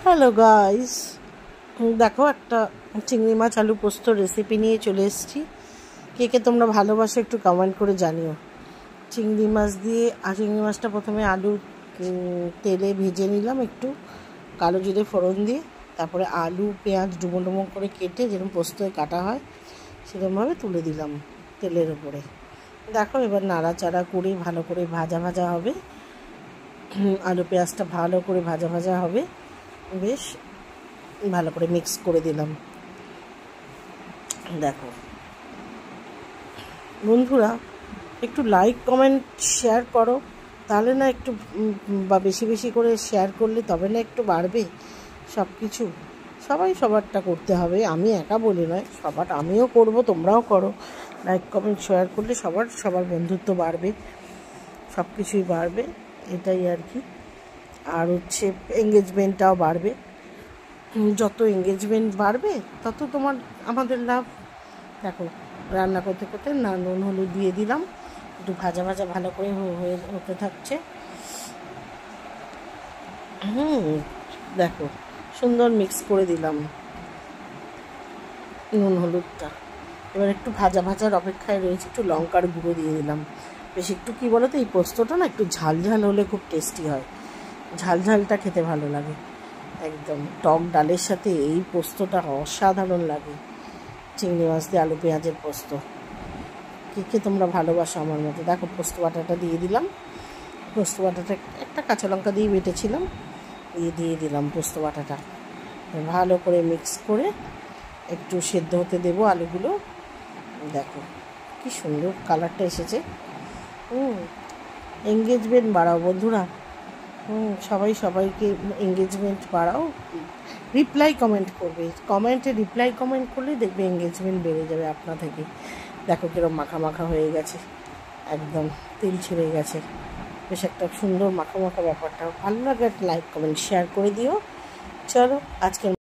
Hello guys, দেখো একটা চিংড়ি মাছ আলু পোস্ত রেসিপি নিয়ে চলে এসেছি। কে কে তোমরা ভালোবাসো একটু কমেন্ট করে জানিও। চিংড়ি মাছটা প্রথমে আলু তেলে ভেজে নিলাম, একটু কালো জিরে ফোড়ন দিয়ে। তারপরে আলু পেঁয়াজ ডুমো ডুমো করে কেটে যেরকম পোস্তয় কাটা হয় সেরকমভাবে তুলে দিলাম তেলের উপরে। দেখো এবার নাড়াচাড়া করে ভালো করে ভাজা ভাজা হবে। আলু পেঁয়াজটা ভালো করে ভাজা ভাজা হবে, বেশ ভালো করে মিক্স করে দিলাম। দেখো বন্ধুরা, একটু লাইক কমেন্ট শেয়ার করো, তাহলে না একটু বা বেশি বেশি করে শেয়ার করলে তবে না একটু বাড়বে সব কিছু। সবাই সবারটা করতে হবে, আমি একা বলি নয়, আমিও করব, তোমরাও করো। লাইক কমেন্ট শেয়ার করলে সবার বন্ধুত্ব বাড়বে, সব কিছুই বাড়বে, এটাই আর কি। আর হচ্ছে এঙ্গেজমেন্টটাও বাড়বে। যত এঙ্গেজমেন্ট বাড়বে তত আমাদের লাভ। দেখো রান্না করতে করতে নুন হলুদ দিয়ে দিলাম, একটু ভাজা ভাজা ভালো করে হতে থাকছে। দেখো সুন্দর মিক্স করে দিলাম নুন হলুদটা। এবার একটু ভাজা ভাজার অপেক্ষায় রয়েছে, একটু লঙ্কার গুঁড়ো দিয়ে দিলাম। বেশ একটু কী বলো তো, এই পোস্তটা না একটু ঝাল ঝাল হলে খুব টেস্টি হয়, ঝাল ঝালটা খেতে ভালো লাগে। একদম টক ডালের সাথে এই পোস্তটা অসাধারণ লাগে, চিংড়ি মাছ দিয়ে আলু পেঁয়াজের পোস্ত। কে তোমরা ভালোবাসো আমার মতো। দেখো পোস্ত বাটাটা দিয়ে দিলাম, পোস্ত বাটাটা একটা কাঁচা লঙ্কা দিয়ে বেটেছিলাম, দিয়ে দিলাম পোস্ত বাটাটা। ভালো করে মিক্স করে একটু সেদ্ধ হতে দেবো আলুগুলো। দেখো কি সুন্দর কালারটা এসেছে। এঙ্গেজমেন্ট বাড়াও বন্ধুরা, সবাইকে এঙ্গেজমেন্ট বাড়াও। রিপ্লাই কমেন্ট করবে, রিপ্লাই কমেন্ট করলে দেখবে এঙ্গেজমেন্ট বেড়ে যাবে আপনা থেকে। দেখো কিরম মাখা মাখা হয়ে গেছে, একদম তেল ছেড়ে গেছে, বেশ একটা সুন্দর মাখা মাখা ব্যাপারটা ভালো লাগে। লাইক কমেন্ট শেয়ার করে দিও। চলো আজকের